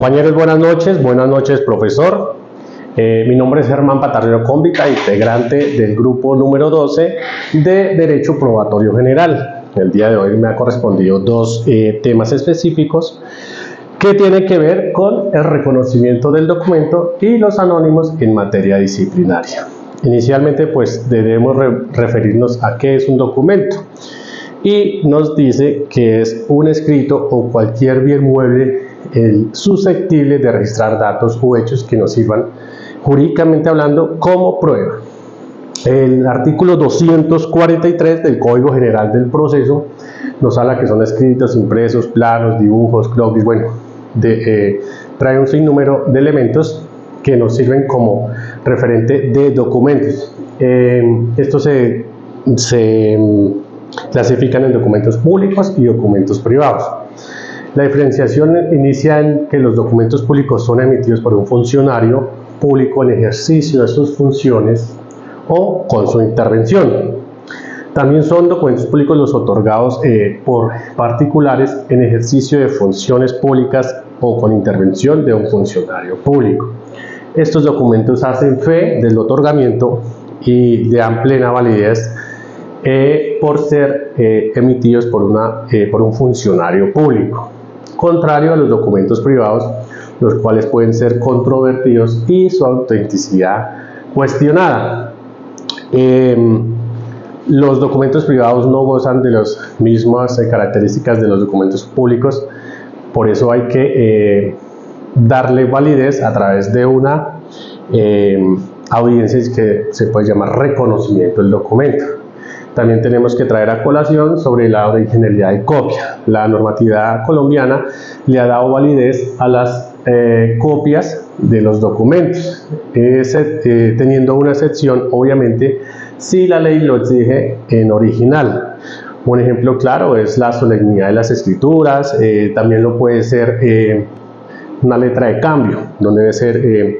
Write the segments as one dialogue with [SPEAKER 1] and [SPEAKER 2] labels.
[SPEAKER 1] Compañeros, buenas noches, profesor. Mi nombre es Germán Patarrero Cómbita, integrante del grupo número 12 de Derecho Probatorio General. El día de hoy me ha correspondido dos temas específicos que tienen que ver con el reconocimiento del documento y los anónimos en materia disciplinaria. Inicialmente, pues debemos referirnos a qué es un documento. Y nos dice que es un escrito o cualquier bien mueble susceptible de registrar datos o hechos que nos sirvan jurídicamente hablando como prueba. El artículo 243 del Código General del Proceso nos habla que son escritos, impresos, planos, dibujos, croquis, bueno, trae un sinnúmero de elementos que nos sirven como referente de documentos. Estos se clasifican en documentos públicos y documentos privados. La diferenciación inicia en que los documentos públicos son emitidos por un funcionario público en ejercicio de sus funciones o con su intervención. También son documentos públicos los otorgados por particulares en ejercicio de funciones públicas o con intervención de un funcionario público. Estos documentos hacen fe del otorgamiento y dan plena validez por ser emitidos por un funcionario público, contrario a los documentos privados, los cuales pueden ser controvertidos y su autenticidad cuestionada. Los documentos privados no gozan de las mismas características de los documentos públicos, por eso hay que darle validez a través de una audiencia que se puede llamar reconocimiento del documento. También tenemos que traer a colación sobre la originalidad de copia. La normatividad colombiana le ha dado validez a las copias de los documentos, teniendo una excepción, obviamente, si la ley lo exige en original. Un ejemplo claro es la solemnidad de las escrituras, también lo puede ser una letra de cambio, donde debe ser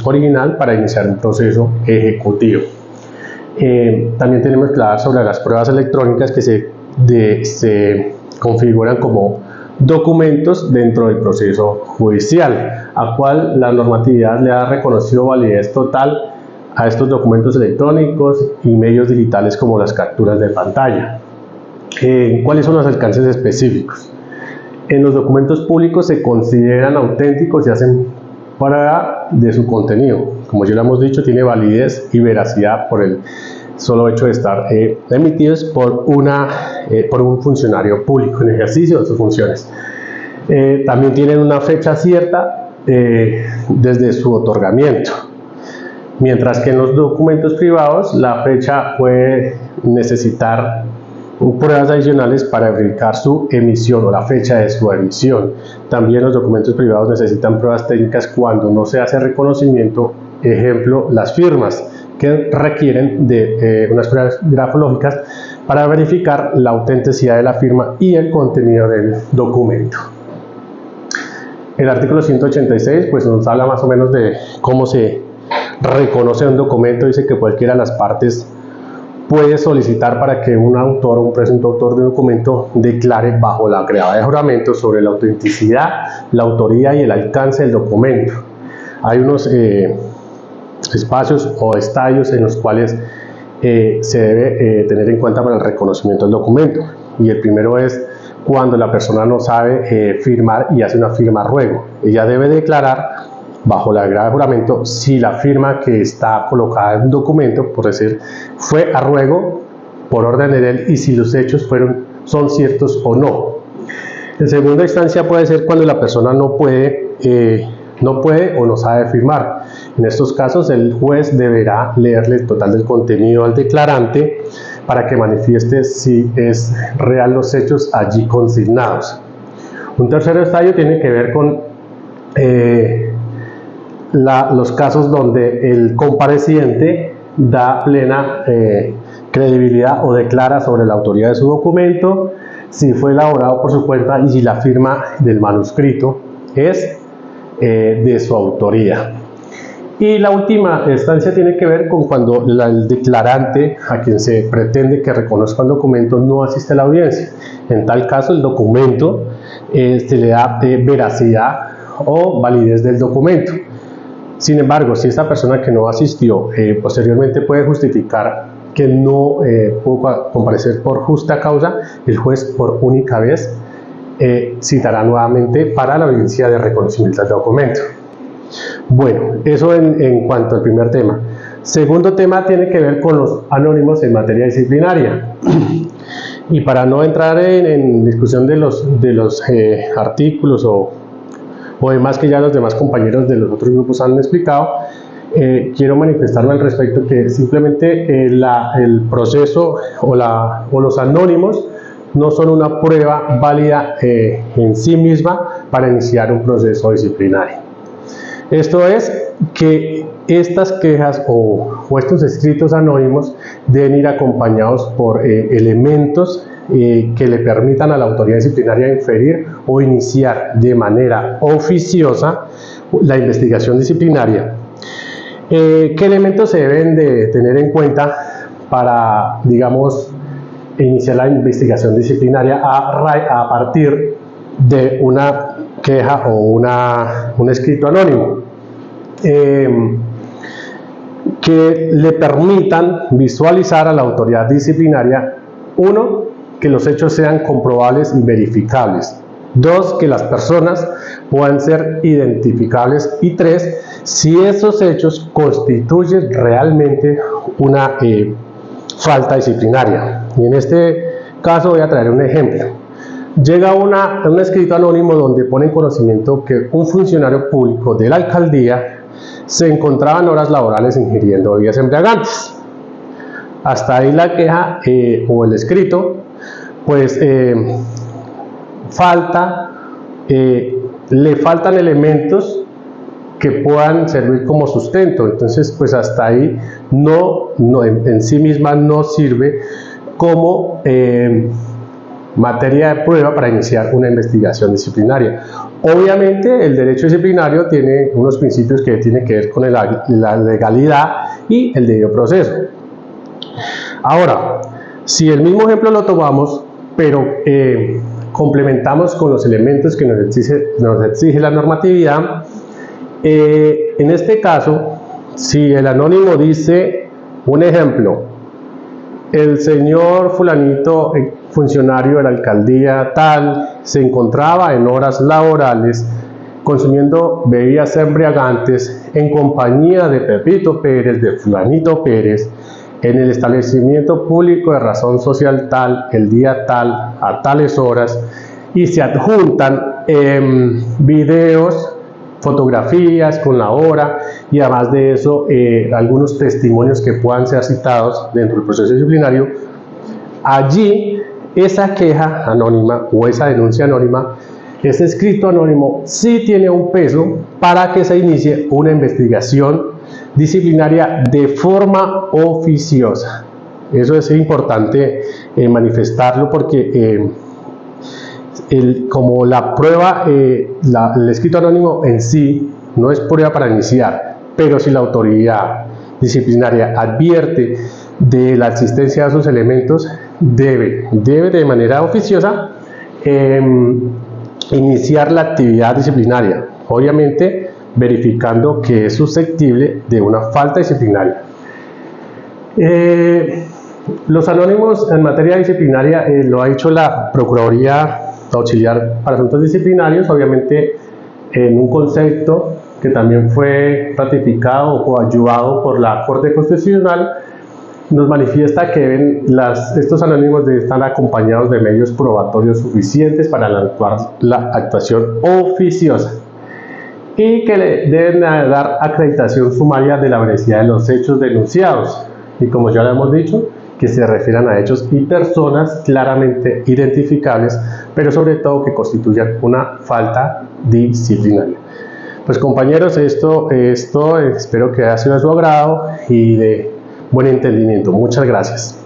[SPEAKER 1] original para iniciar un proceso ejecutivo. También tenemos que hablar sobre las pruebas electrónicas que se configuran como documentos dentro del proceso judicial, a cual la normatividad le ha reconocido validez total a estos documentos electrónicos y medios digitales como las capturas de pantalla. ¿Cuáles son los alcances específicos? En los documentos públicos se consideran auténticos y hacen prueba de su contenido. Como ya lo hemos dicho, tiene validez y veracidad por el solo hecho de estar emitidos por un funcionario público en ejercicio de sus funciones. También tienen una fecha cierta desde su otorgamiento, mientras que en los documentos privados la fecha puede necesitar pruebas adicionales para verificar su emisión o la fecha de su emisión. También los documentos privados necesitan pruebas técnicas cuando no se hace reconocimiento, ejemplo, las firmas, que requieren de unas pruebas grafológicas para verificar la autenticidad de la firma y el contenido del documento. El artículo 186 pues nos habla más o menos de cómo se reconoce un documento. Dice que cualquiera de las partes puede solicitar para que un autor o un presunto autor de un documento declare bajo la grabada de juramento sobre la autenticidad, la autoría y el alcance del documento. Hay unos espacios o estadios en los cuales se debe tener en cuenta para el reconocimiento del documento, y el primero es cuando la persona no sabe firmar y hace una firma a ruego. Ella debe declarar bajo la grabada de juramento si la firma que está colocada en un documento, por decir, fue a ruego por orden de él y si los hechos son ciertos o no. En segunda instancia puede ser cuando la persona no puede o no sabe firmar. En estos casos el juez deberá leerle el total del contenido al declarante para que manifieste si es real los hechos allí consignados. Un tercer estadio tiene que ver con los casos donde el compareciente da plena credibilidad o declara sobre la autoría de su documento, si fue elaborado por su cuenta y si la firma del manuscrito es de su autoría. Y la última instancia tiene que ver con cuando el declarante a quien se pretende que reconozca el documento no asiste a la audiencia. En tal caso el documento se le da veracidad o validez del documento. Sin embargo, si esta persona que no asistió posteriormente puede justificar que no pudo comparecer por justa causa, el juez por única vez citará nuevamente para la audiencia de reconocimiento del documento. Bueno, eso en cuanto al primer tema. Segundo tema tiene que ver con los anónimos en materia disciplinaria. Y para no entrar en discusión de los artículos o demás que ya los demás compañeros de los otros grupos han explicado, quiero manifestarme al respecto que simplemente el proceso o los anónimos no son una prueba válida en sí misma para iniciar un proceso disciplinario. Esto es que estas quejas o estos escritos anónimos deben ir acompañados por elementos que le permitan a la autoridad disciplinaria inferir o iniciar de manera oficiosa la investigación disciplinaria. ¿Qué elementos se deben de tener en cuenta para, digamos, iniciar la investigación disciplinaria a partir de una queja o un escrito anónimo? Que le permitan visualizar a la autoridad disciplinaria, 1, que los hechos sean comprobables y verificables; 2, que las personas puedan ser identificables; y 3, si esos hechos constituyen realmente una falta disciplinaria. Y en este caso voy a traer un ejemplo. Llega un escrito anónimo donde pone en conocimiento que un funcionario público de la alcaldía se encontraba en horas laborales ingiriendo bebidas embriagantes. Hasta ahí la queja o el escrito, pues le faltan elementos que puedan servir como sustento. Entonces, pues hasta ahí en sí misma no sirve como materia de prueba para iniciar una investigación disciplinaria. Obviamente el derecho disciplinario tiene unos principios que tienen que ver con la legalidad y el debido proceso. Ahora, si el mismo ejemplo lo tomamos, pero complementamos con los elementos que nos exige la normatividad, en este caso, si el anónimo dice, un ejemplo, el señor fulanito, funcionario de la alcaldía tal, se encontraba en horas laborales consumiendo bebidas embriagantes en compañía de Pepito Pérez, de fulanito Pérez, en el establecimiento público de razón social tal, el día tal, a tales horas, y se adjuntan videos, fotografías con la hora, y además de eso algunos testimonios que puedan ser citados dentro del proceso disciplinario. Allí esa queja anónima o esa denuncia anónima, ese escrito anónimo, sí tiene un peso para que se inicie una investigación disciplinaria de forma oficiosa. Eso es importante manifestarlo, porque como la prueba, el escrito anónimo en sí no es prueba para iniciar, pero si la autoridad disciplinaria advierte de la existencia de esos elementos, debe de manera oficiosa iniciar la actividad disciplinaria, obviamente verificando que es susceptible de una falta disciplinaria. Los anónimos en materia disciplinaria lo ha hecho la Procuraduría Auxiliar para Asuntos Disciplinarios, obviamente en un concepto que también fue ratificado o coadyuvado por la Corte Constitucional. Nos manifiesta que estos anónimos deben estar acompañados de medios probatorios suficientes para la actuación oficiosa, y que deben dar acreditación sumaria de la veracidad de los hechos denunciados, y como ya lo hemos dicho, que se refieran a hechos y personas claramente identificables, pero sobre todo que constituyan una falta disciplinaria. Pues compañeros, esto espero que haya sido de su agrado y de buen entendimiento. Muchas gracias.